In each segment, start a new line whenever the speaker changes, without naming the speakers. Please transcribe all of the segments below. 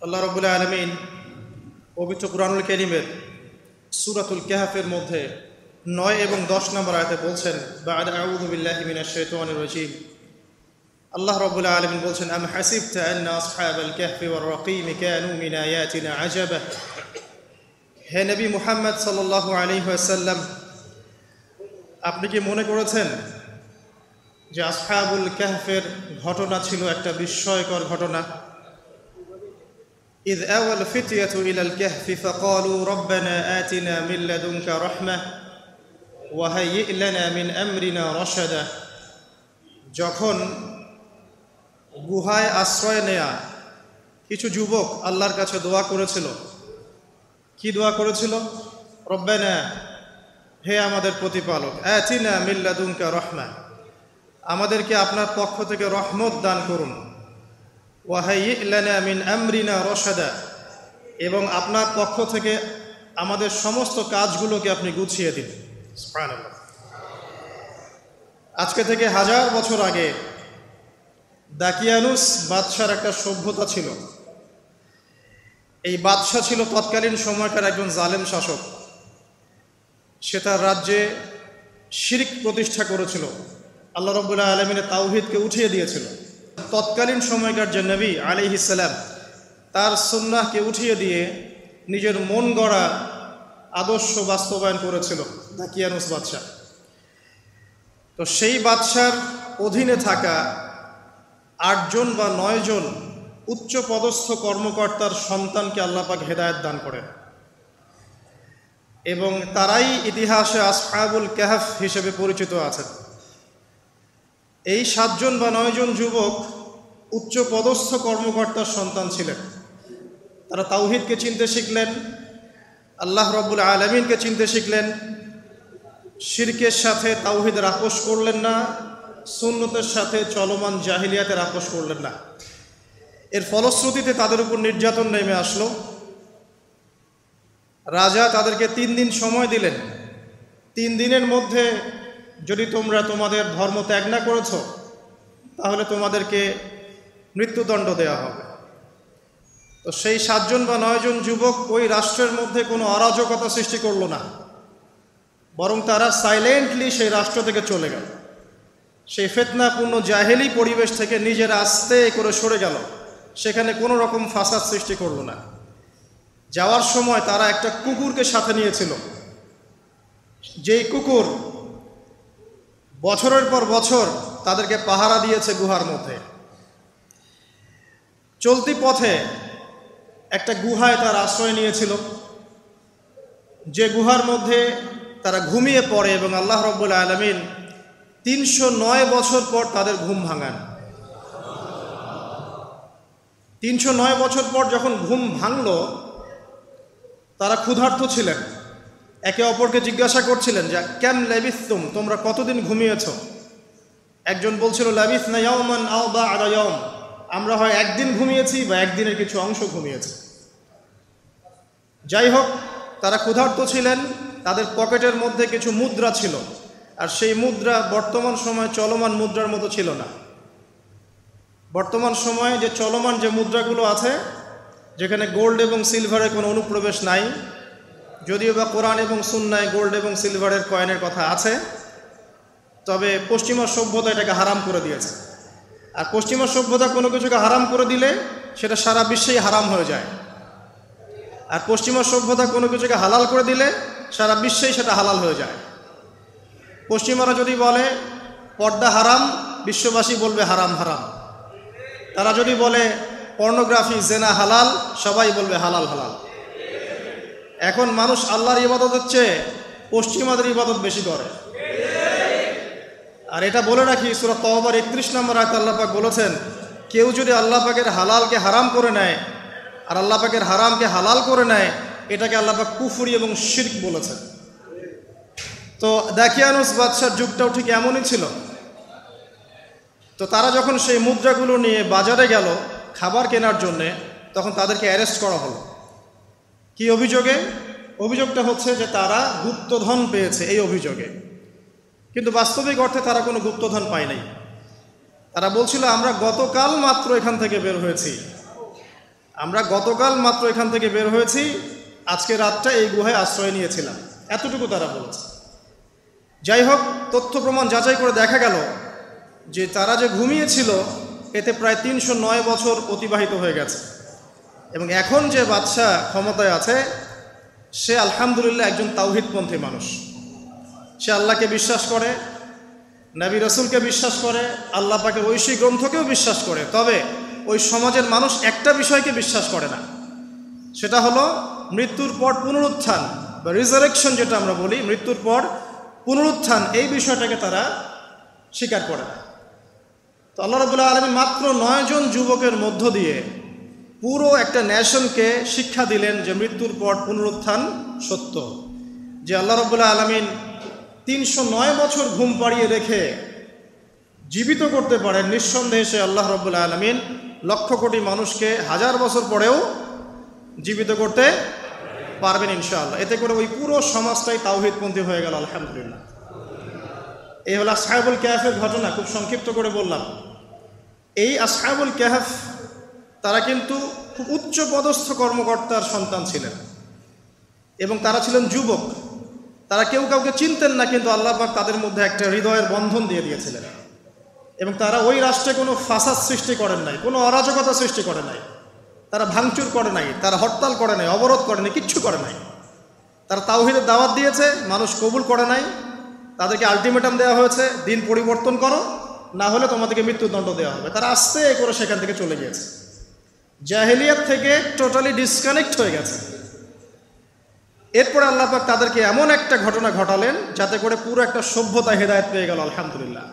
আল্লাহ রাব্বুল আলামিন পবিত্র কুরআনুল কারীমের সূরাতুল কাহফের মধ্যে 9 এবং 10 নম্বর আয়াতে বলছেন, বা'দ আউযু বিল্লাহি মিনাশ শাইতানির রাজীম। আল্লাহ রাব্বুল আলামিন বলছেন, আম হাসিবতা আন্না আসহাবাল কাহফি ওয়ার রাকিম কানু মিন আয়াতিনা আজাবা। হে নবী মুহাম্মদ সাল্লাল্লাহু আলাইহি ওয়াসাল্লাম, আপনি কি মনে করেছেন যে আসহাবুল কাহফের ঘটনা ছিল একটা বিস্ময়কর ঘটনা? إذ أوى الفتية إلى الكهف فقالوا ربنا آتنا من لدنك رحمة وهيئ لنا من أمرنا رشدا। যখন গুহায় আশ্রয় নেয়া কিছু যুবক আল্লাহর কাছে দোয়া করেছিল। কি দোয়া করেছিল? রব্বানা, হে আমাদের প্রতিপালক, আতিনা মিন লাদুনকা রহমা, আমাদেরকে আপনার পক্ষ থেকে রহমত দান করুন। ওয়াহাইয়্ লানা মিন আমরিনা রশাদা, এবং আপনার পক্ষ থেকে আমাদের সমস্ত কাজগুলোকে আপনি গুছিয়ে দিন। সুবহানাল্লাহ। আজকে থেকে 1000 বছর আগে দাকিয়ানুস বাদশার একটা সভ্যতা ছিল। এই বাদশা ছিল তৎকালীন সময়কার একজন জালেম শাসক। সে তার রাজ্যে শিরক প্রতিষ্ঠা করেছিল, আল্লাহ রাব্বুল আলামিনের তাওহীদকে উঠিয়ে দিয়েছিল। তৎকালীন সময়কার যে নবী আলাইহিস সালাম, তার সুন্নাহকে উঠিয়ে দিয়ে নিজের মন গড়া আদর্শ বাস্তবায়ন করেছিল দাকিয়ানুস বাদশাহ। তো সেই বাদশার অধীনে থাকা 8 জন বা 9 জন উচ্চ পদস্থ কর্মকর্তার সন্তানকে আল্লাহ পাক হেদায়েত দান করেন, এবং তারাই ইতিহাসে আসহাবুল কাহফ হিসেবে পরিচিত আছেন। এই 7 জন বা 9 জন যুবক উচ্চ পদস্থ কর্মকর্তার সন্তান ছিলেন। তারা তাওহীদকে চিনতে শিখলেন, আল্লাহ রাব্বুল আলামিনকে চিনতে শিখলেন, শিরকের সাথে তাওহীদের আপোষ করলেন না, সুন্নতের সাথে চলমান জাহিলিয়াতের আপোষ করলেন না। এর ফলশ্রুতিতে তাদের উপর নির্যাতন নেমে আসলো। রাজা তাদেরকে 3 দিন সময় দিলেন। 3 দিনের মধ্যে যদি তোমরা তোমাদের ধর্ম ত্যাগ না করেছ, তাহলে তোমাদেরকে মৃত্যুদণ্ড দেওয়া হবে। তো সেই 7 জন বা 9 জন যুবক ওই রাষ্ট্রের মধ্যে কোনো অরাজকতা সৃষ্টি করলো না, বরং তারা সাইলেন্টলি সেই রাষ্ট্র থেকে চলে গেল। সেই ফিতনাপূর্ণ জাহেলি পরিবেশ থেকে নিজেরা আস্তে করে সরে গেল, সেখানে কোনো রকম ফাসাদ সৃষ্টি করলো না। যাওয়ার সময় তারা একটা কুকুরকে সাথে নিয়েছিল, যেই কুকুর বছরের পর বছর তাদেরকে পাহারা দিয়েছে গুহার মধ্যে। চলতি পথে একটা গুহায় তার আশ্রয় নিয়েছিল, যে গুহার মধ্যে তারা ঘুমিয়ে পড়ে, এবং আল্লাহ রাব্বুল আলামিন 309 বছর পর তাদের ঘুম ভাঙান। 309 বছর পর যখন ঘুম ভাঙল, তারা ক্ষুধার্ত ছিলেন। একে অপরকে জিজ্ঞাসা করছিলেন যে কেম লাবিসতুম, তোমরা কতদিন ঘুমিয়েছ? একজন বলছিল লাবিসনা ইয়াওমান আও বা'দা ইয়াওম, আমরা হয় একদিন ঘুমিয়েছি বা একদিনের কিছু অংশ ঘুমিয়েছি। যাই হোক, তারা ক্ষুধার্ত ছিলেন, তাদের পকেটের মধ্যে কিছু মুদ্রা ছিল, আর সেই মুদ্রা বর্তমান সময় চলমান মুদ্রার মতো ছিল না। বর্তমান সময়ে যে চলমান যে মুদ্রাগুলো আছে, যেখানে গোল্ড এবং সিলভারের কোনো অনুপ্রবেশ নাই, যদিও বা কোরআন এবং সুন্নায় গোল্ড এবং সিলভারের কয়েনের কথা আছে, তবে পশ্চিমা সভ্যতা এটাকে হারাম করে দিয়েছে। আর পশ্চিমা সভ্যতা কোনো কিছুকে হারাম করে দিলে সেটা সারা বিশ্বেই হারাম হয়ে যায়, আর পশ্চিমা সভ্যতা কোনো কিছুকে হালাল করে দিলে সারা বিশ্বেই সেটা হালাল হয়ে যায়। পশ্চিমারা যদি বলে পর্দা হারাম, বিশ্ববাসী বলবে হারাম হারাম। তারা যদি বলে পর্নোগ্রাফি জেনা হালাল, সবাই বলবে হালাল হালাল। এখন মানুষ আল্লাহর ইবাদতের চেয়ে পশ্চিমাদের ইবাদত বেশি করে। আর এটা বলে রাখি, সূরা তাওবার 31 নম্বর আয়াতে আল্লাহ পাক বলেছেন, কেউ যদি আল্লাহ পাকের হালালকে হারাম করে নেয় আর আল্লাহ পাকের হারামকে হালাল করে নেয়, এটাকে আল্লাহ পাক কুফরি এবং শিরক বলেছেন। তো দাকিয়ানুস বাদশার যুগটাও ঠিক এমনই ছিল। তো তারা যখন সেই মুদ্রাগুলো নিয়ে বাজারে গেল খাবার কেনার জন্যে, তখন তাদেরকে অ্যারেস্ট করা হলো। কি অভিযোগে? অভিযোগটা হচ্ছে যে তারা গুপ্তধন পেয়েছে, এই অভিযোগে। কিন্তু বাস্তবিক অর্থে তারা কোনো গুপ্তধন পায় নাই। তারা বলছিল আমরা গতকাল মাত্র এখান থেকে বের হয়েছি, আমরা গতকাল মাত্র এখান থেকে বের হয়েছি, আজকে রাতটা এই গুহায় আশ্রয় নিয়েছিলাম, এতটুকু তারা বলেছে। যাই হোক, তথ্য প্রমাণ যাচাই করে দেখা গেল যে তারা যে ঘুমিয়েছিল এতে প্রায় 309 বছর অতিবাহিত হয়ে গেছে, এবং এখন যে বাদশা ক্ষমতায় আছে সে আলহামদুলিল্লাহ একজন তাওহীদপন্থী মানুষ। সে আল্লাহকে বিশ্বাস করে, নবী রাসূলকে বিশ্বাস করে, আল্লাহ পাকের ঐশী গ্রন্থকেও বিশ্বাস করে। তবে ওই সমাজের মানুষ একটা বিষয়কে বিশ্বাস করে না, সেটা হলো মৃত্যুর পর পুনরুত্থান বা রিজারেকশন, যেটা আমরা বলি মৃত্যুর পর পুনরুত্থান, এই বিষয়টাকে তারা স্বীকার করে না। তো আল্লাহ রাব্বুল আলামিন মাত্র 9 জন যুবকের মধ্য দিয়ে পুরো একটা নেশনকে শিক্ষা দিলেন যে মৃত্যুর পর পুনরুত্থান সত্য। যে আল্লাহ রাব্বুল আলামিন 309 বছর ঘুম পাড়িয়ে রেখে জীবিত করতে পারেন, নিঃসন্দেহে সে আল্লাহ রাব্বুল আলামিন লক্ষ কোটি মানুষকে 1000 বছর পরেও জীবিত করতে পারবেন ইনশাআল্লাহ। এতে করে ওই পুরো সমাজটাই তাওহীদপন্থী হয়ে গেল আলহামদুলিল্লাহ। এই হলো আসহাবুল কাহফের ঘটনা, খুব সংক্ষিপ্ত করে বললাম। এই আসহাবুল কাহফ তারা কিন্তু খুব উচ্চ পদস্থ কর্মকর্তার সন্তান ছিলেন এবং তারা ছিলেন যুবক। তারা কেউ কাউকে চিনতেন না, কিন্তু আল্লাহ পাক তাদের মধ্যে একটা হৃদয়ের বন্ধন দিয়ে দিয়েছিলেন এবং তারা ওই রাষ্ট্রে কোনো ফাসাদ সৃষ্টি করেন নাই, কোনো অরাজকতা সৃষ্টি করে নাই, তারা ভাঙচুর করে নাই, তারা হরতাল করে নাই, অবরোধ করে নাই, কিচ্ছু করে নাই। তারা তাওহীদের দাওয়াত দিয়েছে, মানুষ কবুল করে নাই, তাদেরকে আলটিমেটাম দেওয়া হয়েছে, দিন পরিবর্তন করো, না হলে তোমাদেরকে মৃত্যুদণ্ড দেওয়া হবে। তারা আস্তে করে সেখান থেকে চলে গিয়েছে, জাহেলিয়াত থেকে টোটালি ডিসকানেক্ট হয়ে গেছে। এরপরে আল্লাহ পাক তাদেরকে এমন একটা ঘটনা ঘটালেন যাতে করে পুরো একটা সভ্যতা হেদায়েত পেয়ে গেল আলহামদুলিল্লাহ।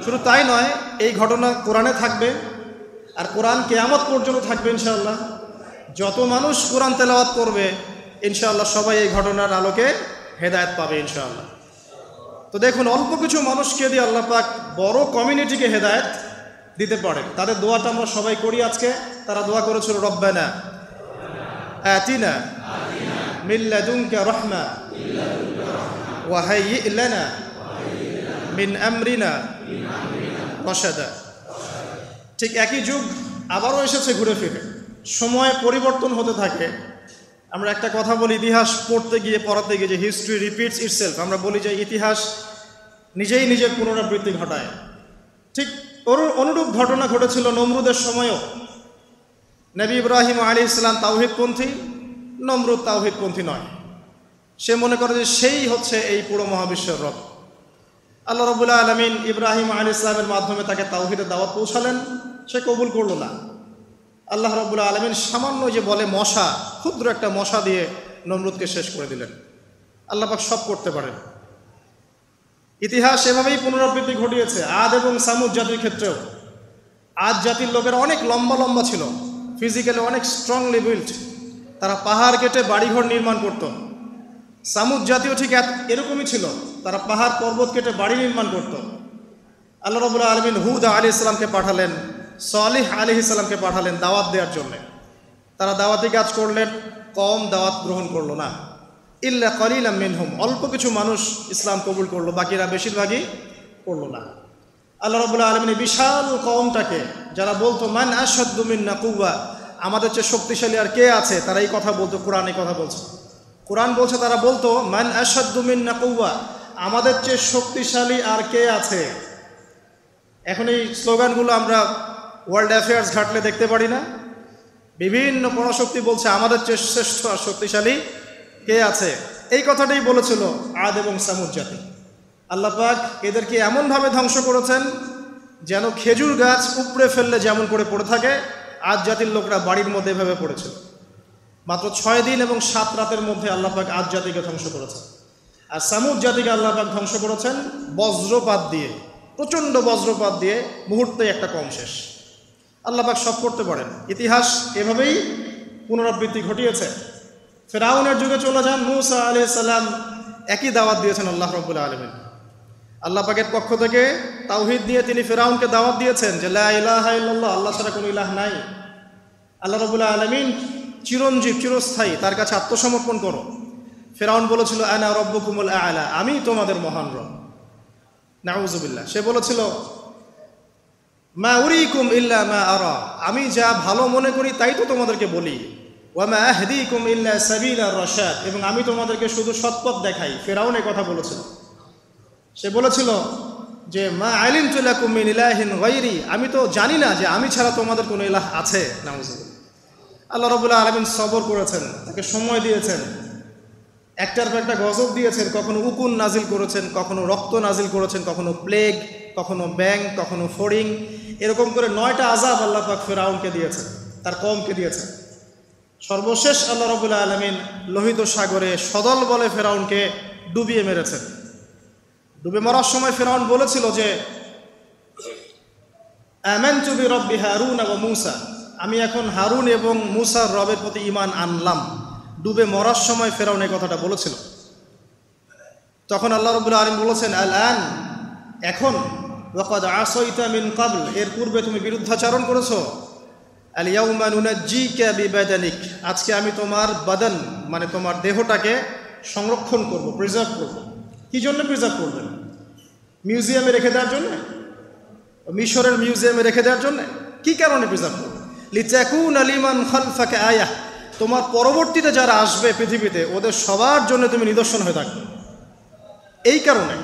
শুধু তাই নয়, এই ঘটনা কোরআনে থাকবে আর কোরআন কিয়ামত পর্যন্ত থাকবে ইনশাআল্লাহ। যত মানুষ কোরআন তেলাওয়াত করবে ইনশাআল্লাহ সবাই এই ঘটনার আলোকে হেদায়েত পাবে ইনশাআল্লাহ। তো দেখুন, অল্প কিছু মানুষকে দিয়ে আল্লাহ পাক বড় কমিউনিটিকে হেদায়েত দিতে পারেন। তাদের দোয়াটা আমরা সবাই করি আজকে। তারা দোয়া করেছিল, রব্বানা আতিনা মিন লাদুনকা রাহমা ওয়া হাইয়্ লানা মিন আমরিনা রাশাদা। ঠিক একই যুগ আবারও এসেছে ঘুরে ফিরে, সময় পরিবর্তন হতে থাকে। আমরা একটা কথা বলি, ইতিহাস পড়তে গিয়ে পড়াতে গিয়ে, যে হিস্ট্রি রিপিটস ইটসেলফ। আমরা বলি যে ইতিহাস নিজেই নিজের পুনরাবৃত্তি ঘটায়। ঠিক অনুরূপ ঘটনা ঘটেছিল নমরুদের সময়ও। নবী ইব্রাহিম আলাইহিস সালাম তাওহীদপন্থী, নমরুদ তাওহীদপন্থী নয়। সে মনে করে যে সেই হচ্ছে এই পুরো মহাবিশ্বের রব। আল্লাহ রাব্বুল আলামিন ইব্রাহিম আলাইহিস সালামের মাধ্যমে তাকে তাওহীদের দাওয়াত পৌঁছালেন, সে কবুল করল না। আল্লাহ রাব্বুল আলামিন সামান্য যে বলে মশা, ক্ষুদ্র একটা মশা দিয়ে নমরুদকে শেষ করে দিলেন। আল্লাহ পাক সব করতে পারেন। ইতিহাস এভাবেই পুনরাবৃত্তি ঘটিয়েছে আদ এবং সামুদ জাতির ক্ষেত্রেও। আদ জাতির লোকেরা অনেক লম্বা লম্বা ছিল, ফিজিক্যালি অনেক স্ট্রংলি বিল্ট, তারা পাহাড় কেটে বাড়িঘর নির্মাণ করত। সামুদ জাতীয় ঠিক এরকমই ছিল, তারা পাহাড় পর্বত কেটে বাড়ি নির্মাণ করত। আল্লাহ রাব্বুল আলামিন হুদ আলাইহিস সালামকে পাঠালেন, সালেহ আলাইহিস সালামকে পাঠালেন দাওয়াত দেওয়ার জন্য। তারা দাওয়াতি কাজ করলেন, কম দাওয়াত গ্রহণ করলো না। ইল্লা কালিলাম মিনহুম, অল্প কিছু মানুষ ইসলাম কবুল করলো, বাকিরা বেশিরভাগই করলো না। আল্লাহ রাব্বুল আলামিন বিশাল কওমটাকে, যারা বলতো মান আশাদ্দু মিন্না কুওয়া, আমাদের চেয়ে শক্তিশালী আর কে আছে, তারা এই কথা বলতো। কোরআন এই কথা বলছে, কোরআন বলছে তারা বলতো মান আশাদ্দু মিন্না কুওয়া, আমাদের চেয়ে শক্তিশালী আর কে আছে। এখন এই স্লোগানগুলো আমরা ওয়ার্ল্ড অ্যাফেয়ার্স ঘাটলে দেখতে পারি না? বিভিন্ন পরাশক্তি বলছে আমাদের চেয়ে শ্রেষ্ঠ আর শক্তিশালী কে আছে। এই কথাটাই বলেছিল আদ এবং সামুদ জাতি। আল্লাহ পাক এদেরকে এমনভাবে ধ্বংস করেছেন যেন খেজুর গাছ উপড়ে ফেললে যেমন করে পড়ে থাকে, আদ জাতির লোকরা বাড়ির মধ্যে এভাবে পড়েছিল। মাত্র 6 দিন এবং 7 রাতের মধ্যে আল্লাহ পাক আদ জাতিকে ধ্বংস করেছেন। আর সামুদ জাতিকে আল্লাহ পাক ধ্বংস করেছেন বজ্রপাত দিয়ে, প্রচণ্ড বজ্রপাত দিয়ে, মুহূর্তে একটা কম শেষ। আল্লাহ পাক সব করতে পারেন। ইতিহাস এভাবেই পুনরাবৃত্তি ঘটিয়েছে। ফেরাউনের যুগে চলে যান, মূসা আলাইহিস সালাম একই দাওয়াত দিয়েছেন আল্লাহ রাব্বুল আলামিন। আল্লাহ পাকের পক্ষ থেকে তাওহীদ নিয়ে তিনি ফেরাউনকে দাওয়াত দিয়েছেন যে লা ইলাহা ইল্লাল্লাহ, আল্লাহ ছাড়া কোনো ইলাহ নাই। আল্লাহ রাব্বুল আলামিন চিরঞ্জীব, চিরস্থায়ী, তার কাছে আত্মসমর্পণ করো। ফেরাউন বলেছিল আনা রব্বুকুমুল আ'লা, আমি তোমাদের মহান রব। নাউযুবিল্লাহ। সে বলেছিল মা উরিকুম ইল্লা মা আরা, আমি যা ভালো মনে করি তাই তো তোমাদেরকে বলি। ওয়া মা আহদিকুম ইল্লা সাবিলার রাশাদ, এবং আমি তোমাদেরকে শুধু সৎপথ দেখাই। ফেরাউন এই কথা বলেছিল। সে বলেছিল যে মা আলিমতু লাকুম মিন ইলাহিন গায়রি, আমি তো জানি না যে আমি ছাড়া তোমাদের কোনো ইলাহ আছে। নাউজুবিল্লাহ। আল্লাহ রাব্বুল আলামিন সবর করেছেন, তাকে সময় দিয়েছেন, একটার পর একটা গজব দিয়েছেন। কখনো উকুন নাজিল করেছেন, কখনো রক্ত নাজিল করেছেন, কখনো প্লেগ, কখনো ব্যাং, কখনো ফড়িং, এরকম করে 9টা আযাব আল্লাহ পাক ফেরাউনকে দিয়েছেন, তার কওমকে দিয়েছেন। সর্বশেষ আল্লাহ রাব্বুল আলামিন লোহিত সাগরে সদল বলে ফেরাউনকে ডুবিয়ে মেরেছেন। ডুবে মরার সময় ফেরাউন বলেছিল যে আমানতু বিরব্বি হারুন ওয়া মূসা, আমি এখন হারুন এবং মূসার রবের প্রতি ঈমান আনলাম। ডুবে মরার সময় ফেরাউন এই কথাটা বলেছিল। তখন আল্লাহ রাব্বুল আলামিন বলেছেন আল-আন, এখন, ওয়াকাদ আসাইতা মিন ক্বাবল, এর পূর্বে তুমি বিরুদ্ধাচরণ করেছো। আল-ইয়াউমা নুনাজ্জিকা বিবাদানিক, আজকে আমি তোমার বাদান মানে তোমার দেহটাকে সংরক্ষণ করব, প্রিজার্ভ করব। কি জন্য প্রিজার্ভ করবেন? মিউজিয়ামে রেখে দেওয়ার জন্য? মিশরের মিউজিয়ামে রেখে দেওয়ার জন্য? কি কারণে প্রিজার্ভ করবেন? লিতাকুনা লিমান খালফাকা আয়াহ, তোমার পরবর্তীতে যারা আসবে পৃথিবীতে ওদের সবার জন্য তুমি নিদর্শন হয়ে থাকবে, এই কারণে।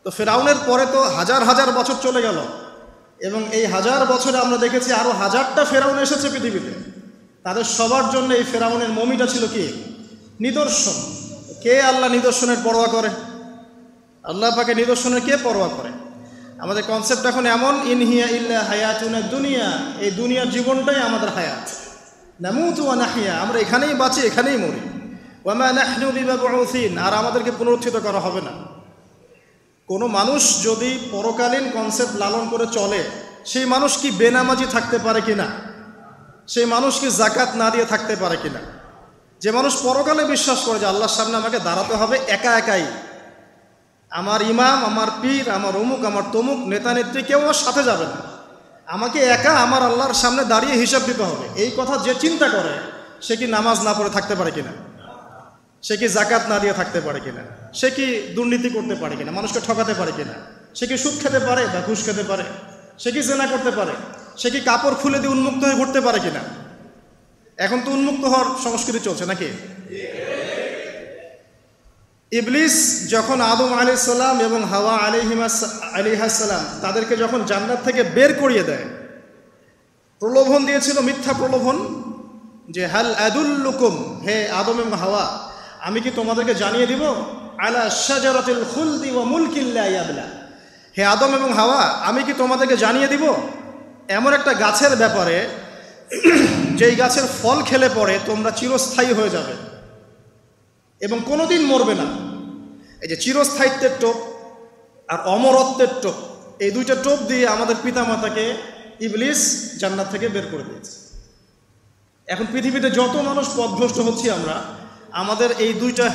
তো ফেরাউনের পরে তো হাজার হাজার বছর চলে গেল, এবং এই হাজার বছরে আমরা দেখেছি আরো 1000টা ফেরাউন এসেছে পৃথিবীতে। তাদের সবার জন্য এই ফেরাউনের মমিটা ছিল কি? নিদর্শন। কে আল্লাহ নিদর্শনের পরোয়া করে? আল্লাহ পাকে নিদর্শনের কে পরোয়া করে? আমাদের কনসেপ্ট এখন এমন, ইনহিয়া ইল্লা হায়াতুনা দুনিয়া, এই দুনিয়ার জীবনটাই আমাদের হায়াত। নামুতু ওয়া নাহইয়া, আমরা এখানেই বাঁচি, এখানেই মরি। ওয়া মা নাহনু বিমাবউসিন, আর আমাদেরকে পুনরুত্থিত করা হবে না। কোনো মানুষ যদি পরকালীন কনসেপ্ট লালন করে চলে, সেই মানুষ কি বেনামাজি থাকতে পারে কিনা? সেই মানুষ কি যাকাত না দিয়ে থাকতে পারে কিনা? যে মানুষ পরকালে বিশ্বাস করে যে আল্লাহর সামনে আমাকে দাঁড়াতে হবে একা একাই, আমার ইমাম, আমার পীর, আমার অমুক, আমার তমুক নেতা নেত্রী কেউ আমার সাথে যাবে না, আমাকে একা আমার আল্লাহর সামনে দাঁড়িয়ে হিসাব দিতে হবে, এই কথা যে চিন্তা করে, সে কি নামাজ না পড়ে থাকতে পারে কিনা? সে কি যাকাত না দিয়ে থাকতে পারে কিনা? সে কি দুর্নীতি করতে পারে কিনা? মানুষকে ঠকাতে পারে কিনা? সে কি সুদ খেতে পারে বা ঘুষ খেতে পারে? সে কি জেনা করতে পারে? সে কি কাপড় খুলে দিয়ে উন্মুক্ত হয়ে ঘুরতে পারে কিনা? এখন তো উন্মুক্ত হওয়ার সংস্কৃতি চলছে নাকি? ইবলিস যখন আদম আলাইহিস সালাম এবং হাওয়া আলাইহিস সালাম তাদেরকে যখন জান্নাত থেকে বের করিয়ে দেয়, প্রলোভন দিয়েছিল, মিথ্যা প্রলোভন, যে হাল আদুল্লুকুম, হে আদম এবং হাওয়া, আমি কি তোমাদেরকে জানিয়ে দিব, আলা শাজারাতিল খুলদি ওয়া মুলকিন লা ইয়াবলা, হে আদম এবং হাওয়া, আমি কি তোমাদেরকে জানিয়ে দিব এমন একটা গাছের ব্যাপারে যেই গাছের ফল খেলে পরে তোমরা চিরস্থায়ী হয়ে যাবে এবং কোনোদিন মরবে না। এই যে চিরস্থায়িত্বের টোপ আর অমরত্বের টোপ, এই দুইটা টোপ দিয়ে আমাদের পিতামাতাকে ইবলিস জান্নাত থেকে বের করে দিয়েছে। এখন পৃথিবীতে যত মানুষ পথভ্রষ্ট হচ্ছি আমরা, আমাদের এই দুইটা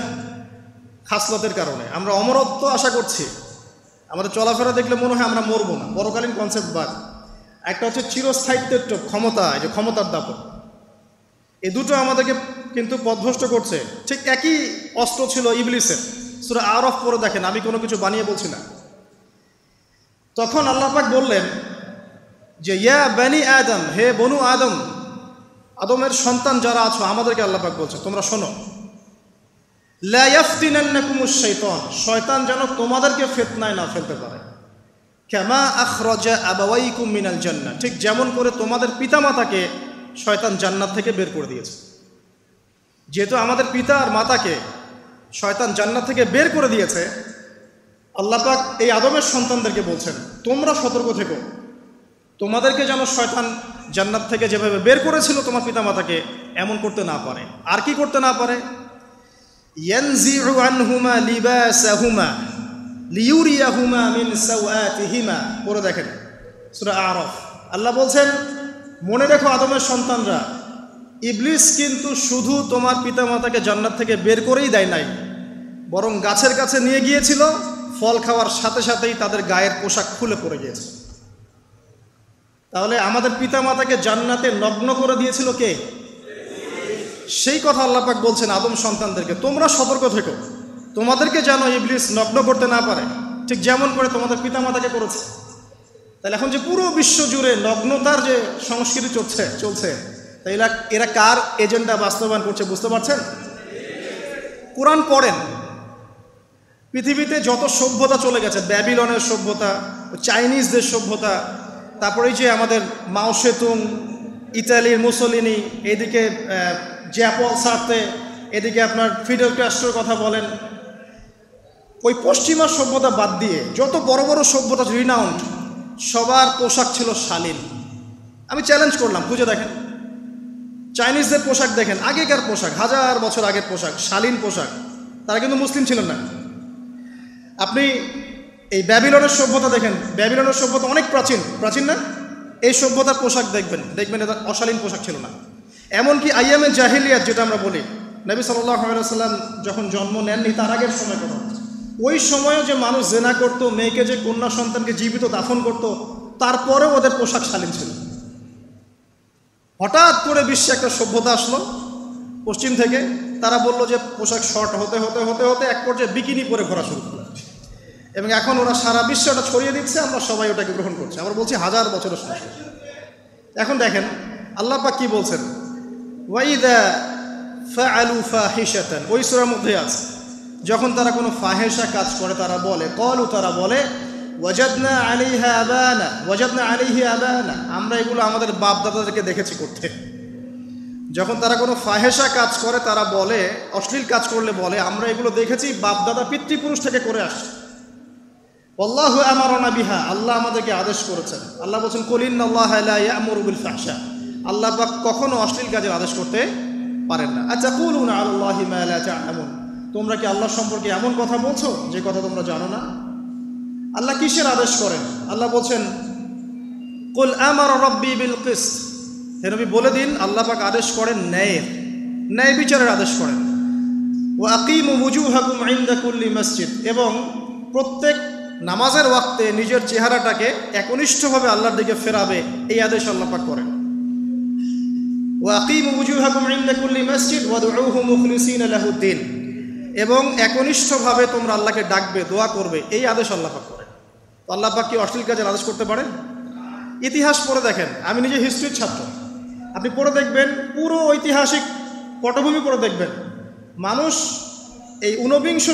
খাসলতের কারণে। আমরা অমরত্ব আশা করছি, আমাদের চলাফেরা দেখলে মনে হয় আমরা মরবো না, পরকালীন কনসেপ্ট বাদ। একটা হচ্ছে চিরস্থায়িত্বের টোপ, ক্ষমতা, এই যে ক্ষমতার দাপট, এই দুটো আমাদেরকে কিন্তু পথভ্রষ্ট করছে। ঠিক একই অস্ত্র ছিল ইবলিসের। সূরা আরাফ পড়ে দেখেন, আমি কোনো কিছু বানিয়ে বলছি না। তখন আল্লাহ পাক বললেন যে ইয়া বানি আদম, হে বনু আদম, আদমের সন্তান যারা আছো, আমাদেরকে আল্লাহ পাক বলছে তোমরা শোনো, লা ইয়াফতিনান্নাকুমুশ শাইতান, শয়তান যেন তোমাদেরকে ফিতনায় না ফেলতে পারে। কামা আখরাজা আবাওয়াইকুম মিনাল জান্নাহ, ঠিক যেমন করে তোমাদের পিতামাতাকে শয়তান জান্নাত থেকে বের করে দিয়েছে। যেহেতু আমাদের পিতা আর মাতাকে শয়তান জান্নাত থেকে বের করে দিয়েছে, আল্লাহ পাক এই আদমের সন্তানদেরকে বলছেন তোমরা সতর্ক থেকো, তোমাদেরকে যেন শয়তান জান্নাত থেকে যেভাবে বের করেছিল তোমার পিতামাতাকে, এমন করতে না পারে। আর কি করতে না পারে? ইয়ানজিউ আনহুমা লিবাসাহুমা লিউরিয়াহুমা মিন সাওয়াতিহিমা, পড়ে দেখেন সূরা আরাফ। আল্লাহ বলছেন মনে রেখো আদমের সন্তানরা, ইবলিস কিন্তু শুধু তোমার পিতামাতাকে জান্নাত থেকে বের করেই দেয় নাই, বরং গাছের কাছে নিয়ে গিয়েছিল, ফল খাওয়ার সাথে সাথেই তাদের গায়ের পোশাক খুলে পড়ে গিয়েছে। তাহলে আমাদের পিতামাতাকে জান্নাতে নগ্ন করে দিয়েছিল কে? সেই কথা আল্লাহ পাক বলছেন আদম সন্তানদেরকে তোমরা সতর্ক থেকো, তোমাদেরকে যেন ইবলিস নগ্ন করতে না পারে, ঠিক যেমন করে তোমাদের পিতামাতাকে করেছে। তাহলে এখন যে পুরো বিশ্ব জুড়ে নগ্নতার যে সংস্কৃতি চলছে তাই এরা কার এজেন্ডা বাস্তবায়ন করছে বুঝতে পারছেন? কোরআন পড়েন। পৃথিবীতে যত সভ্যতা চলে গেছে, ব্যাবিলনের সভ্যতা, চাইনিজদের সভ্যতা, তারপরে যে আমাদের মাও সেতুং, ইতালির মুসোলিনি, এদিকে জ্যাপল সার্তে, এদিকে আপনার ফিডেল ক্যাস্ট্রোর কথা বলেন, ওই পশ্চিমা সভ্যতা বাদ দিয়ে যত বড় বড় সভ্যতা রিনাউন্ড, সবার পোশাক ছিল শালীন। আমি চ্যালেঞ্জ করলাম, খুঁজে দেখেন চাইনিজদের পোশাক দেখেন, আগেকার পোশাক, 1000 বছর আগের পোশাক, শালীন পোশাক। তারা কিন্তু মুসলিম ছিলেন না। আপনি এই ব্যাবিলনের সভ্যতা দেখেন, ব্যাবিলনের সভ্যতা অনেক প্রাচীন না? এই সভ্যতার পোশাক দেখবেন এটা অশালীন পোশাক ছিল না। এমনকি আইয়ামে জাহিলিয়াত যেটা আমরা বলি, নবী সাল্লাল্লাহু আলাইহি ওয়াসাল্লাম যখন জন্ম নেননি তার আগের সময় কথা, ওই সময়ও যে মানুষ জেনা করতো, মেয়েকে যে কন্যা সন্তানকে জীবিত দাফন করতো, তারপরেও ওদের পোশাক শালীন ছিল। হঠাৎ করে বিশ্বে একটা সভ্যতা আসলো পশ্চিম থেকে, তারা বললো যে পোশাক শর্ট হতে হতে হতে হতে এক পর্যায়ে বিকিনি পরে ঘোরা শুরু করলো, এবং এখন ওরা সারা বিশ্বে ওটা ছড়িয়ে দিচ্ছে, আমরা সবাই ওটাকে গ্রহণ করছি। আমরা বলছি 1000 বছরের সমস্যা। এখন দেখেন আল্লাহ পাক কি বলছেন, ওয়াইদা ফাআলু ফাহিশাতান, ওই সূরার মধ্যে আছে, যখন তারা কোনো ফাহেসা কাজ করে তারা বলে, ক্বালু, তারা বলে, ওয়াজাদনা আলাইহি আবানা, আমরা এগুলো আমাদের বাপ দাদাদেরকে দেখেছি করতে। যখন তারা কোনো ফাহেসা কাজ করে তারা বলে, অশ্লীল কাজ করলে বলে, আমরা এগুলো দেখেছি বাপ দাদা পিতৃপুরুষ থেকে করে আসছে। আল্লাহু আমারানা বিহা, আল্লাহ আমাদেরকে আদেশ করেছেন। আল্লাহ বলছেন, কুল ইন্নাল্লাহা লা ইয়া'মুরু বিল ফাহশা, আল্লাহ পাক কখনো অশ্লীল কাজের আদেশ করতে পারেন না। আতাকুলুনা আলাল্লাহি মা লা তা'লামুন, তোমরা কি আল্লাহ সম্পর্কে এমন কথা বলছো যে কথা তোমরা জানো না? আল্লাহ কিসের আদেশ করেন? আল্লাহ বলছেন, কুল আমারা রাব্বি বিল কিসত, হে নবী বলে দিন আল্লাহ পাক আদেশ করেন ন্যায় বিচারের আদেশ করেন। ওয়া আকিমু ওয়ুজুহাকুম ইনদা কুল্লি মসজিদ, এবং প্রত্যেক নামাজের ওয়াক্তে নিজের চেহারাটাকে একনিষ্ঠভাবে আল্লাহর দিকে ফেরাবে, এই আদেশ আল্লাহ পাক করেন। ওয়া আকিমু ওয়ুজুহাকুম ইনদা কুল্লি মসজিদ ওয়াদউহু মুখলিসিনা লাহুদ্দিন, এবং একনিষ্ঠভাবে তোমরা আল্লাহকে ডাকবে, দোয়া করবে, এই আদেশ আল্লাহ পাক করেন। তো আল্লাহ পাক কি অশ্লীল কাজের আদেশ করতে পারেন? ইতিহাস পড়ে দেখেন, আমি নিজে হিস্ট্রির ছাত্র, আপনি পড়ে দেখবেন, পুরো ঐতিহাসিক পটভূমি পড়ে দেখবেন, মানুষ এই ঊনবিংশ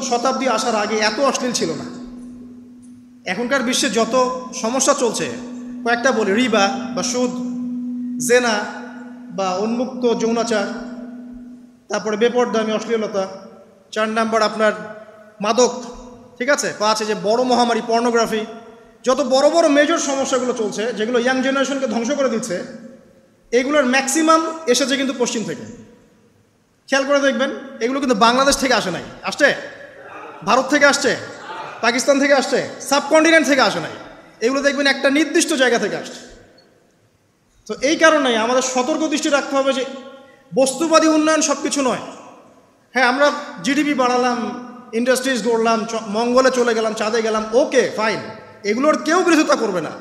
শতাব্দী আসার আগে এত অশ্লীল ছিল না। এখনকার বিশ্বে যত সমস্যা চলছে, কয়েকটা বলি, রিবা বা সুদ, জেনা বা উন্মুক্ত যৌনাচার, তারপরে বেপরদামি অশ্লীলতা, 4 নাম্বার আপনার মাদক, ঠিক আছে, 5 যে বড় মহামারী পর্নোগ্রাফি, যত বড় বড় মেজর সমস্যাগুলো চলছে যেগুলো ইয়াং জেনারেশনকে ধ্বংস করে দিচ্ছে, এগুলোর ম্যাক্সিমাম এসেছে কিন্তু পশ্চিম থেকে। খেয়াল করে দেখবেন, এগুলো কিন্তু বাংলাদেশ থেকে আসে নাই, আসছে ভারত থেকে আসছে, পাকিস্তান থেকে আসছে, সাবকন্টিনেন্ট থেকে আসে নাই, এগুলো দেখবেন একটা নির্দিষ্ট জায়গা থেকে আসছে। তো এই কারণেই আমাদের সতর্ক দৃষ্টি রাখতে হবে যে বস্তুবাদী উন্নয়ন সব কিছু নয়। হ্যাঁ, আমরা জিডিপি বাড়ালাম, ইন্ডাস্ট্রিজ গড়লাম, মঙ্গলে চলে গেলাম, চাঁদে গেলাম, ওকে ফাইন, এগুলোর কেউ বিরোধিতা করবে না,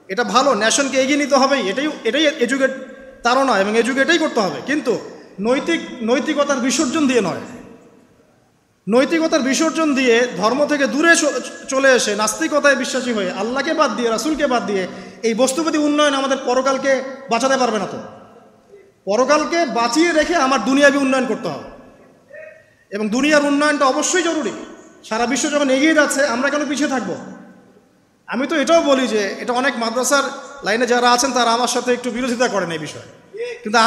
এটা ভালো, ন্যাশনকে এগিয়ে নিতে হবেই, এটাই এডুকেট তারা এবং এডুকেটেই করতে হবে। কিন্তু নৈতিকতার বিসর্জন দিয়ে নয়, নৈতিকতার বিসর্জন দিয়ে ধর্ম থেকে দূরে চলে এসে নাস্তিকতায় বিশ্বাসী হয়ে আল্লাহকে বাদ দিয়ে, রাসূলকে বাদ দিয়ে এই বস্তুবাদী উন্নয়ন আমাদের পরকালকে বাঁচাতে পারবে না। তো পরকালকে বাঁচিয়ে রেখে আমার দুনিয়াবী উন্নয়ন করতে হবে, এবং দুনিয়ার উন্নয়নটা অবশ্যই জরুরি। সারা বিশ্ব যখন এগিয়ে যাচ্ছে, আমরা কেন পিছিয়ে থাকবো? আমি তো এটাও বলি যে এটা অনেক মাদ্রাসার লাইনে যারা আছেন তারা আমার সাথে একটু বিরোধিতা করেন এই বিষয়ে, কিন্তু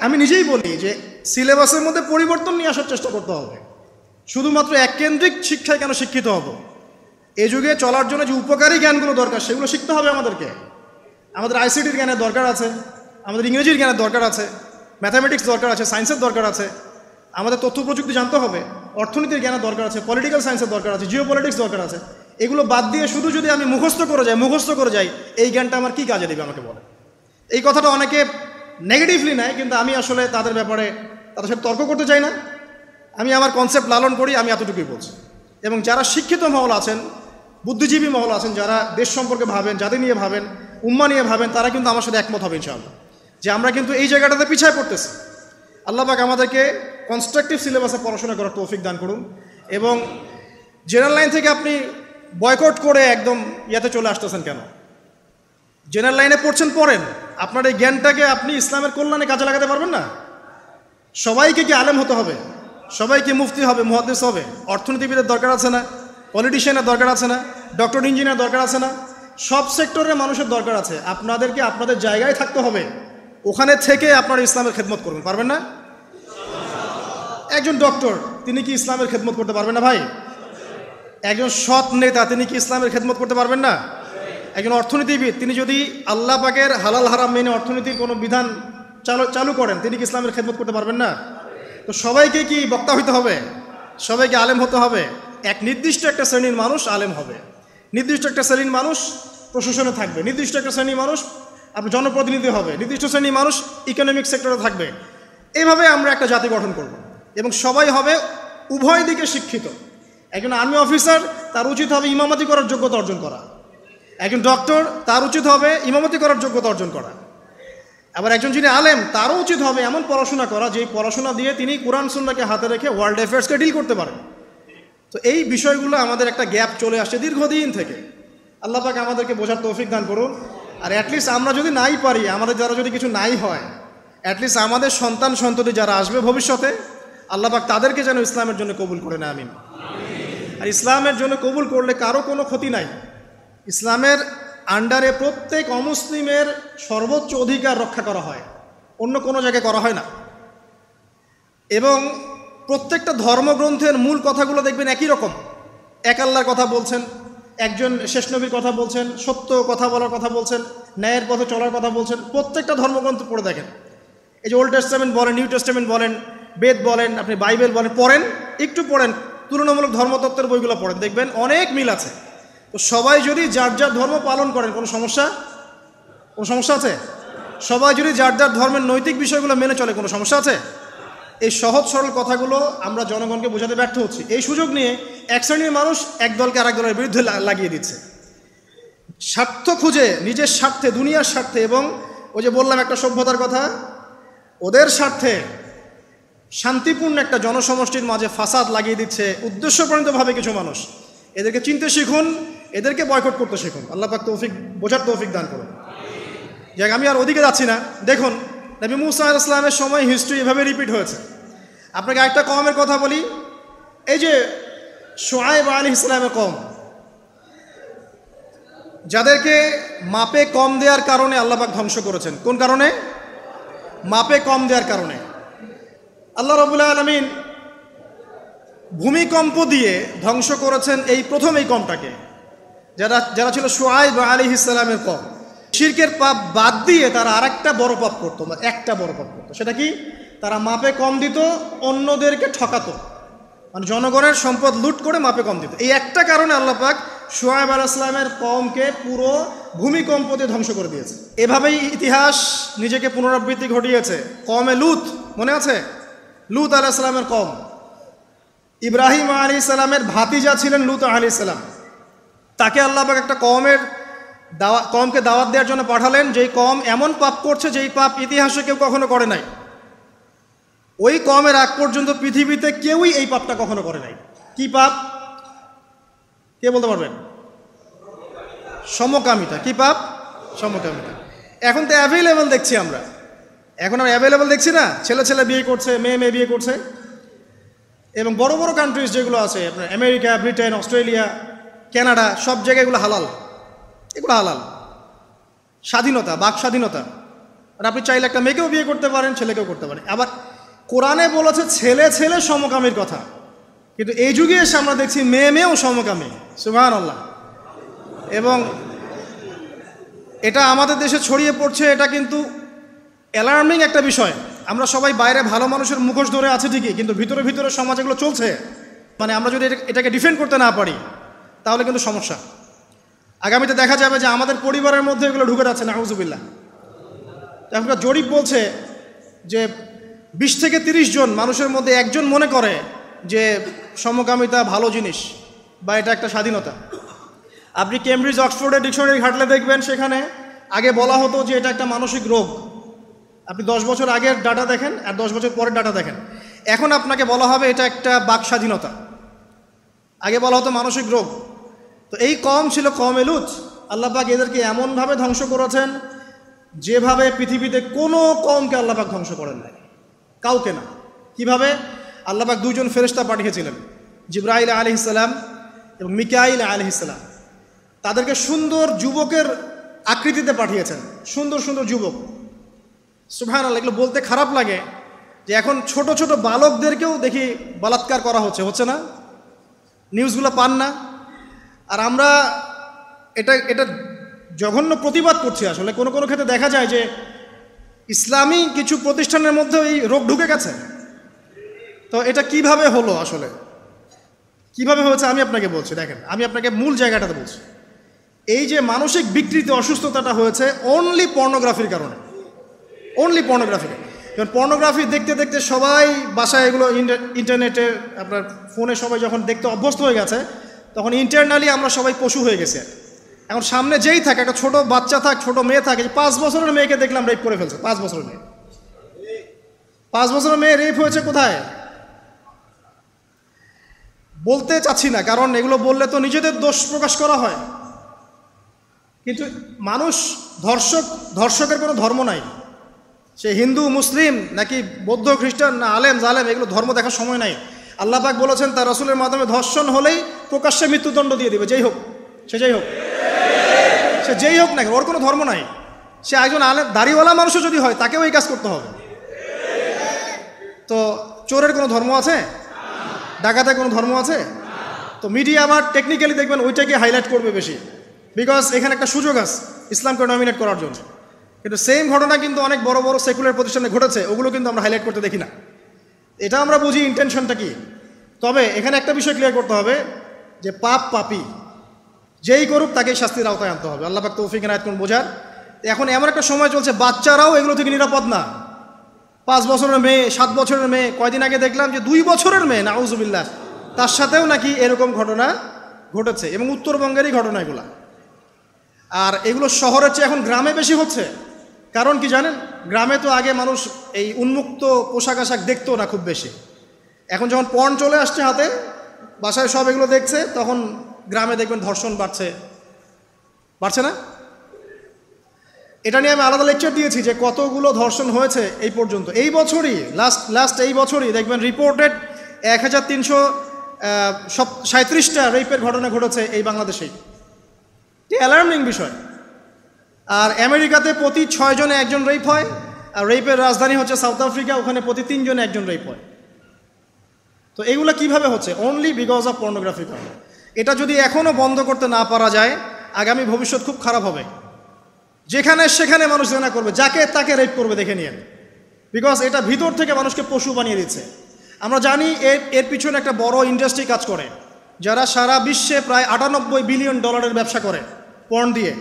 আমি নিজেই বলি যে সিলেবাসের মধ্যে পরিবর্তন নিয়ে আসার চেষ্টা করতে হবে। শুধুমাত্র এককেন্দ্রিক শিক্ষায় কেন শিক্ষিত হব? এই যুগে চলার জন্য যে উপকারী জ্ঞানগুলো দরকার সেগুলো শিখতে হবে আমাদেরকে। আমাদের আইসিটির জ্ঞানের দরকার আছে, আমাদের ইংরেজির জ্ঞানের দরকার আছে, ম্যাথামেটিক্স দরকার আছে, সায়েন্সের দরকার আছে, আমাদের তথ্য প্রযুক্তি জানতে হবে, অর্থনীতির জ্ঞানের দরকার আছে, পলিটিক্যাল সায়েন্সের দরকার আছে, জিওপলিটিক্স দরকার আছে। এগুলো বাদ দিয়ে শুধু যদি আমি মুখস্থ করে যাই, এই জ্ঞানটা আমার কী কাজে দেবে আমাকে বলে? এই কথাটা অনেকে নেগেটিভলি নেয়, কিন্তু আমি আসলে তাদের ব্যাপারে তাদের সাথে তর্ক করতে চাই না। আমি আমার কনসেপ্ট লালন করি, আমি এতটুকুই বলছি। এবং যারা শিক্ষিত মহল আছেন, বুদ্ধিজীবী মহল আছেন, যারা দেশ সম্পর্কে ভাবেন, জাতি নিয়ে ভাবেন, উম্মা নিয়ে ভাবেন, তারা কিন্তু আমার সাথে একমত হবে ইনশাআল্লাহ যে আমরা কিন্তু এই জায়গাটাতে পিছায় পড়তেছি। আল্লাহ পাক আমাদেরকে কনস্ট্রাকটিভ সিলেবাসে পড়াশোনা করার তৌফিক দান করুন, এবং জেনারেল লাইন থেকে আপনি বয়কট করে একদম ইয়াতে চলে আসতেছেন কেন? জেনারেল লাইনে পড়ছেন, পড়েন, আপনার এই জ্ঞানটাকে আপনি ইসলামের কল্যাণে কাজে লাগাতে পারবেন না। সবাইকে কি আলেম হতে হবে? সবাইকে মুফতি হবে, মুহাদ্দিস হবে? অর্থনীতিবিদের দরকার আছে না? পলিটিশিয়ানের দরকার আছে না? ডক্টর ইঞ্জিনিয়ার দরকার আছে না? সব সেক্টরের মানুষের দরকার আছে। আপনাদেরকে আপনাদের জায়গায় থাকতে হবে, ওখানে থেকে আপনারা ইসলামের খেদমত করবেন, পারবেন না? একজন ডক্টর তিনি কি ইসলামের খেদমত করতে পারবেন না ভাই? একজন সৎ নেতা তিনি কি ইসলামের খেদমত করতে পারবেন না? একজন অর্থনীতিবিদ তিনি যদি আল্লাহ পাকের হালাল হারাম মেনে অর্থনীতির কোনো বিধান চালু করেন, তিনি কি ইসলামের খেদমত করতে পারবেন না? তো সবাইকে কি বক্তা হইতে হবে? সবাইকে আলেম হতে হবে? এক নির্দিষ্ট একটা শ্রেণীর মানুষ আলেম হবে, নির্দিষ্ট একটা শ্রেণীর মানুষ প্রশাসনে থাকবে, নির্দিষ্ট একটা শ্রেণীর মানুষ আপনার জনপ্রতিনিধি হবে, নির্দিষ্ট শ্রেণীর মানুষ ইকোনমিক সেক্টরে থাকবে। এইভাবে আমরা একটা জাতি গঠন করব এবং সবাই হবে উভয় দিকে শিক্ষিত। একজন আর্মি অফিসার তার উচিত হবে ইমামতি করার যোগ্যতা অর্জন করা, একজন ডক্টর তার উচিত হবে ইমামতি করার যোগ্যতা অর্জন করা। আবার একজন যিনি আলেম তারও উচিত হবে এমন পড়াশোনা করা যেই পড়াশোনা দিয়ে তিনি কোরআন সুন্নাহকে হাতে রেখে ওয়ার্ল্ড অ্যাফেয়ার্সকে ডিল করতে পারেন। তো এই বিষয়গুলো আমাদের একটা গ্যাপ চলে আসছে দীর্ঘদিন থেকে। আল্লাহ পাক আমাদেরকে বোঝার তৌফিক দান করুন। আর অ্যাটলিস্ট আমরা যদি নাই পারি, আমাদের দ্বারা যদি কিছু নাই হয়, অ্যাটলিস্ট আমাদের সন্তান সন্ততি যারা আসবে ভবিষ্যতে, আল্লাহ পাক তাদেরকে যেন ইসলামের জন্য কবুল করে নেয়, আমিন। আর ইসলামের জন্য কবুল করলে কারো কোনো ক্ষতি নাই। ইসলামের আন্ডারে প্রত্যেক অমুসলিমের সর্বোচ্চ অধিকার রক্ষা করা হয়, অন্য কোনো জায়গায় করা হয় না। এবং প্রত্যেকটা ধর্মগ্রন্থের মূল কথাগুলো দেখবেন একই রকম। এক আল্লাহর কথা বলছেন, একজন শেষ নবীর কথা বলছেন, সত্য কথা বলার কথা বলছেন, ন্যায়ের পথে চলার কথা বলছেন। প্রত্যেকটা ধর্মগ্রন্থ পড়ে দেখেন, এই যে ওল্ড টেস্টামেন্ট বলেন, নিউ টেস্টামেন্ট বলেন, বেদ বলেন, আপনি বাইবেল বলেন, পড়েন, একটু পড়েন, তুলনামূলক ধর্মতত্ত্বের বইগুলো পড়েন, দেখবেন অনেক মিল আছে। তো সবাই যদি যার যার ধর্ম পালন করেন, কোনো সমস্যা আছে? সবাই যদি যার যার ধর্মের নৈতিক বিষয়গুলো মেনে চলে, কোনো সমস্যা আছে? এই সহজ সরল কথাগুলো আমরা জনগণকে বোঝাতে ব্যর্থ হচ্ছি। এই সুযোগ নিয়ে এক শ্রেণীর মানুষ এক দলকে আরেক দলের বিরুদ্ধে লাগিয়ে দিচ্ছে, স্বার্থ খুঁজে, নিজের স্বার্থে, দুনিয়ার স্বার্থে। এবং ওই যে বললাম একটা সভ্যতার কথা, ওদের স্বার্থে শান্তিপূর্ণ একটা জনসমষ্টির মাঝে ফাসাদ লাগিয়ে দিচ্ছে উদ্দেশ্যপ্রণীতভাবে কিছু মানুষ। এদেরকে চিনতে শিখুন, এদেরকে বয়কট করতে শিখুন। আল্লাহ পাক তৌফিক, বোঝার তৌফিক দান করুন। যাক, আমি আর ওদিকে যাচ্ছি না। দেখুন, নবী মুসা আলাইহিস সালামের সময় হিস্ট্রি এভাবে রিপিট হয়েছে। আপনাকে একটা কওমের কথা বলি, এই যে শুআয়ব আলাইহিস সালামের কওম, যাদেরকে মাপে কম দেওয়ার কারণে আল্লাহ পাক ধ্বংস করেছেন। কোন কারণে? মাপে কম দেওয়ার কারণে। আল্লাহ রাব্বুল আলামিন ভূমিকম্প দিয়ে ধ্বংস করেছেন এই প্রথম এই কওমটাকে, যারা ছিল শুআয়ব আলাইহিস সালামের কওম। শিরকের পাপ বাদ দিয়ে তারা আরেকটা বড় পাপ করতো, একটা বড় পাপ করতো। সেটা কি? তারা মাপে কম দিত, অন্যদেরকে ঠকাতো, মানে জনগণের সম্পদ লুট করে মাপে কম দিত। এই একটা কারণে আল্লাহ পাক শুআয়ব আলাইহিস সালামের কওমকে পুরো ভূমিকম্প দিয়ে ধ্বংস করে দিয়েছে। এভাবেই ইতিহাস নিজেকে পুনরাবৃত্তি ঘটিয়েছে। কওমে লুত, মনে আছে? লুত আলাইহিস সালামের কওম, ইব্রাহিম আলাইহিস সালামের ভাতিজা ছিলেন লুত আলাইহিস সালাম। তাকে আল্লাহ পাক একটা কওমকে দাওয়াত দেওয়ার জন্য পাঠালেন, যেই কওম এমন পাপ করছে যেই পাপ ইতিহাসে কেউ কখনো করে নাই। ওই কওমের আগ পর্যন্ত পৃথিবীতে কেউই এই পাপটা কখনো করে নাই। কি পাপ? কে বলতে পারবেন? সমকামিতা। কি পাপ? সমকামিতা। এখন তো অ্যাভেলেবল দেখছি আমরা, এখন আমরা অ্যাভেলেবল দেখছি না? ছেলে ছেলে বিয়ে করছে, মেয়ে মেয়ে বিয়ে করছে। এবং বড় বড় কান্ট্রিজ যেগুলো আছে, আপনার আমেরিকা, ব্রিটেন, অস্ট্রেলিয়া, কানাডা, সব জায়গায় এগুলো হালাল। এগুলো হালাল। স্বাধীনতা, বাক স্বাধীনতা। আর আপনি চাইলে একটা মেয়েকেও বিয়ে করতে পারেন, ছেলেকেও করতে পারেন। আবার কোরআনে বলেছে ছেলে ছেলে সমকামীর কথা, কিন্তু এই যুগে এসে আমরা দেখছি মেয়ে মেয়েও সমকামী। সুবহানাল্লাহ। এবং এটা আমাদের দেশে ছড়িয়ে পড়ছে, এটা কিন্তু অ্যালার্মিং একটা বিষয়। আমরা সবাই বাইরে ভালো মানুষের মুখোশ ধরে আছে ঠিকই, কিন্তু ভিতরে ভিতরে সমাজ এগুলো চলছে। মানে আমরা যদি এটাকে ডিফেন্ড করতে না পারি তাহলে কিন্তু সমস্যা। আগামীতে দেখা যাবে যে আমাদের পরিবারের মধ্যে এগুলো ঢুকে যাচ্ছে, নাউজুবিল্লাহ। এখনকার জরিপ বলছে যে 20 থেকে 30 জন মানুষের মধ্যে একজন মনে করে যে সমকামিতা ভালো জিনিস বা এটা একটা স্বাধীনতা। আপনি কেমব্রিজ অক্সফোর্ডের ডিকশনারি ঘাটলে দেখবেন সেখানে আগে বলা হতো যে এটা একটা মানসিক রোগ। আপনি 10 বছর আগের ডাটা দেখেন আর 10 বছর পরের ডাটা দেখেন, এখন আপনাকে বলা হবে এটা একটা বাক স্বাধীনতা। আগে বলা হতো মানসিক রোগ। তো এই কওম ছিল কওমে লুত। আল্লাহ পাক এদেরকে এমনভাবে ধ্বংস করেছেন যেভাবে পৃথিবীতে কোনো কওমকে আল্লাহ পাক ধ্বংস করেন নাই, কাউকে না। কিভাবে? আল্লাহ পাক দুইজন ফেরেশতা পাঠিয়েছিলেন, জিবরাইল আলাইহিস সালাম এবং মিকাইল আলাইহিস সালাম। তাদেরকে সুন্দর যুবকের আকৃতিতে পাঠিয়েছেন, সুন্দর সুন্দর যুবক। সুবহানাল্লাহ, এগুলো বলতে খারাপ লাগে যে এখন ছোট ছোট বালকদেরকেও দেখি বলাৎকার করা হচ্ছে না? নিউজগুলো পান না? আর আমরা এটা জঘন্য প্রতিবাদ করছি। আসলে কোনো কোনো ক্ষেত্রে দেখা যায় যে ইসলামী কিছু প্রতিষ্ঠানের মধ্যে এই রোগ ঢুকে গেছে। তো এটা কিভাবে হলো, আসলে কিভাবে হয়েছে আমি আপনাকে বলছি। দেখেন, আমি আপনাকে মূল জায়গাটাতে বলছি। এই যে মানসিক বিকৃতি, অসুস্থতাটা হয়েছে অনলি পর্নোগ্রাফির কারণে, অনলি পর্নোগ্রাফি। কারণ পর্নোগ্রাফি দেখতে দেখতে সবাই বাসায় এগুলো ইন্টারনেটে আপনার ফোনে সবাই যখন দেখতে অভ্যস্ত হয়ে গেছে, তখন ইন্টারনালি আমরা সবাই পশু হয়ে গেছে। এখন সামনে যেই থাকে, একটা ছোট বাচ্চা থাক, ছোট মেয়ে থাকে, 5 বছরের মেয়েকে দেখলাম রেপ করে ফেলছে। 5 বছরের মেয়ে, 5 বছরের মেয়ে রেপ হয়েছে কোথায়? বলতে চাচ্ছি না, কারণ এগুলো বললে তো নিজেদের দোষ প্রকাশ করা হয়। কিন্তু মানুষ ধর্ষকের কোনো ধর্ম নাই। সে হিন্দু, মুসলিম, নাকি বৌদ্ধ, খ্রিস্টান, না আলেম জালেম, এগুলো ধর্ম দেখার সময় নাই। আল্লাহ পাক বলেছেন তার রাসূলের মাধ্যমে ধর্ষণ হলেই প্রকাশ্যে মৃত্যুদণ্ড দিয়ে দিবে, যেই হোক, সে যেই হোক না, ওর কোনো ধর্ম নাই। সে একজন আলেম দাড়িওয়ালা মানুষও যদি হয়, তাকেও এই কাজ করতে হবে। তো চোরের কোনো ধর্ম আছে? ডাকাতের কোনো ধর্ম আছে? তো মিডিয়া আবার টেকনিক্যালি দেখবেন ওইটাকে হাইলাইট করবে বেশি, বিকজ এখানে একটা সুযোগ আছে ইসলামকে নমিনেট করার জন্য। কিন্তু সেম ঘটনা কিন্তু অনেক বড় বড় সেকুলার প্রতিষ্ঠানে ঘটেছে, ওগুলো কিন্তু আমরা হাইলাইট করতে দেখি না। এটা আমরা বুঝি ইন্টেনশনটা কি। তবে এখানে একটা বিষয় ক্লিয়ার করতে হবে যে পাপী যেই করুক তাকেই শাস্তির আওতায় আনতে হবে। আল্লাহ পাক তৌফিক এনায়েত করুন বোঝার। এখন এমন একটা সময় চলছে, বাচ্চারাও এগুলো থেকে নিরাপদ না। 5 বছরের মেয়ে, 7 বছরের মেয়ে, কয়দিন আগে দেখলাম যে 2 বছরের মেয়ে, নাউজুবিল্লাহ, তার সাথেও নাকি এরকম ঘটনা ঘটেছে, এবং উত্তরবঙ্গেরই ঘটনা এগুলা। আর এগুলো শহরের চেয়ে এখন গ্রামে বেশি হচ্ছে। কারণ কি জানেন? গ্রামে তো আগে মানুষ এই উন্মুক্ত পোশাক আশাক দেখতো না খুব বেশি। এখন যখন পর্ন চলে আসছে হাতে, বাসায় সব এগুলো দেখছে, তখন গ্রামে দেখবেন ধর্ষণ বাড়ছে না? এটা নিয়ে আমি আলাদা লেকচার দিয়েছি যে কতগুলো ধর্ষণ হয়েছে এই পর্যন্ত। এই বছরই লাস্ট এই বছরই দেখবেন রিপোর্টেড 1337টা রেপের ঘটনা ঘটেছে এই বাংলাদেশেই। অ্যালার্মিং বিষয়। আর আমেরিকাতে প্রতি 6 জনে একজন রেপ হয়, আর রেপের রাজধানী হচ্ছে সাউথ আফ্রিকা, ওখানে প্রতি 3 জনে একজন রেপ হয়। তো এগুলো কিভাবে হচ্ছে? Only because of pornography. এটা যদি এখনও বন্ধ করতে না পারা যায়, আগামী ভবিষ্যৎ খুব খারাপ হবে। যেখানে সেখানে মানুষ জেনা করবে, যাকে তাকে রেপ করবে, দেখে নিন। বিকজ এটা ভিতর থেকে মানুষকে পশু বানিয়ে দিচ্ছে। আমরা জানি এর পিছনে একটা বড় ইন্ডাস্ট্রি কাজ করে, যারা সারা বিশ্বে প্রায় $98 বিলিয়ন ব্যবসা করে পর্ন দিয়ে।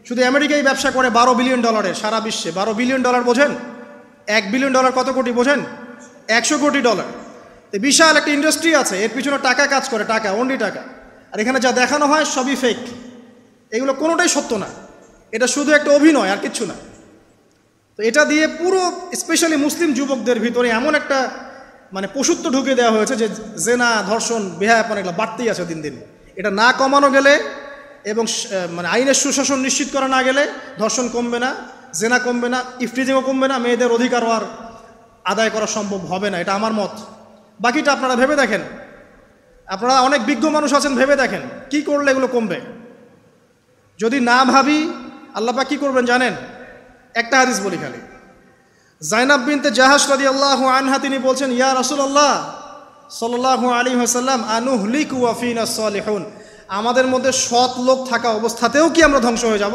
শুধু আমেরিকায় ব্যবসা করে $12 বিলিয়ন সারা বিশ্বে। $12 বিলিয়ন বোঝেন? $1 বিলিয়ন কত কোটি বোঝেন? $100 কোটি। বিশাল একটা ইন্ডাস্ট্রি আছে, এর পিছনে টাকা কাজ করে, টাকা, অনলি টাকা। আর এখানে যা দেখানো হয় সবই ফেক, এগুলো কোনোটাই সত্য না। এটা শুধু একটা অভিনয়, আর কিচ্ছু না। তো এটা দিয়ে পুরো স্পেশালি মুসলিম যুবকদের ভিতরে এমন একটা পশুত্ব ঢুকে দেওয়া হয়েছে যে জেনা, ধর্ষণ, বেহায়াপনা এগুলো বাড়তেই আছে দিন দিন। এটা না কমানো গেলে এবং আইনের সুশাসন নিশ্চিত করা না গেলে ধর্ষণ কমবে না, জেনা কমবে না, ইফটিজিংও কমবে না, মেয়েদের অধিকারও আর আদায় করা সম্ভব হবে না। এটা আমার মত। বাকিটা আপনারা ভেবে দেখেন। আপনারা অনেক বিজ্ঞ মানুষ আছেন, ভেবে দেখেন কি করলে এগুলো কমবে। যদি না ভাবি, আল্লাহ পাক কি করবেন জানেন? একটা হাদিস বলি খালি। জাইনাব বিনতে জাহাশ রাদিয়াল্লাহু আনহা তিনি বলছেন, ইয়া রাসূলুল্লাহ সাল্লাল্লাহু আলাইহি ওয়াসাল্লাম, আনুহলিকু ওয়া ফিনা সালিহুন, আমাদের মধ্যে সৎ লোক থাকা অবস্থাতেও কি আমরা ধ্বংস হয়ে যাব?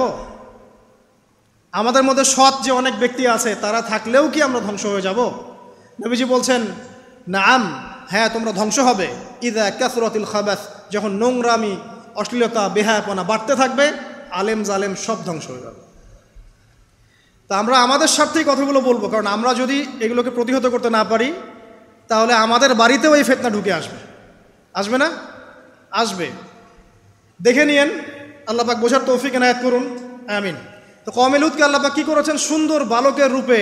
আমাদের মধ্যে সৎ যে অনেক ব্যক্তি আছে, তারা থাকলেও কি আমরা ধ্বংস হয়ে যাব? নবীজি বলছেন, নাম, হ্যাঁ, তোমরা ধ্বংস হবে। ইযা কাসরাতিল খাবাস, যখন নোংরামি, অশ্লীলতা, বেহায়াপনা বাড়তে থাকবে, আলেম জালেম সব ধ্বংস হয়ে যাবে। তা আমরা আমাদের স্বার্থেই কথাগুলো বলবো, কারণ আমরা যদি এগুলোকে প্রতিহত করতে না পারি, তাহলে আমাদের বাড়িতেও এই ফিতনা ঢুকে আসবে না? আসবে। দেখে নিয়েন। আল্লাহ পাক বোঝার তৌফিক এনায়েত করুন, আমিন। তো কওমে লূতকে আল্লাহ পাক কি করেছেন? সুন্দর বালকের রূপে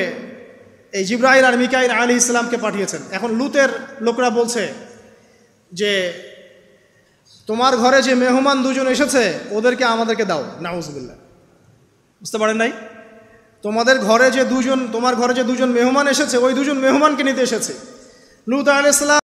এই জিবরাইল আর মিকাইল আলাইহিস সালামকে পাঠিয়েছেন। এখন লূতের লোকরা বলছে যে তোমার ঘরে যে মেহমান দুজন এসেছে ওদেরকে আমাদেরকে দাও, নাউজুবিল্লাহ। বুঝতে পারেন নাই? তোমার ঘরে যে দুজন মেহমান এসেছে ওই দুজন মেহমানকে নিতে এসেছে। লূত আলাইহিস সালাম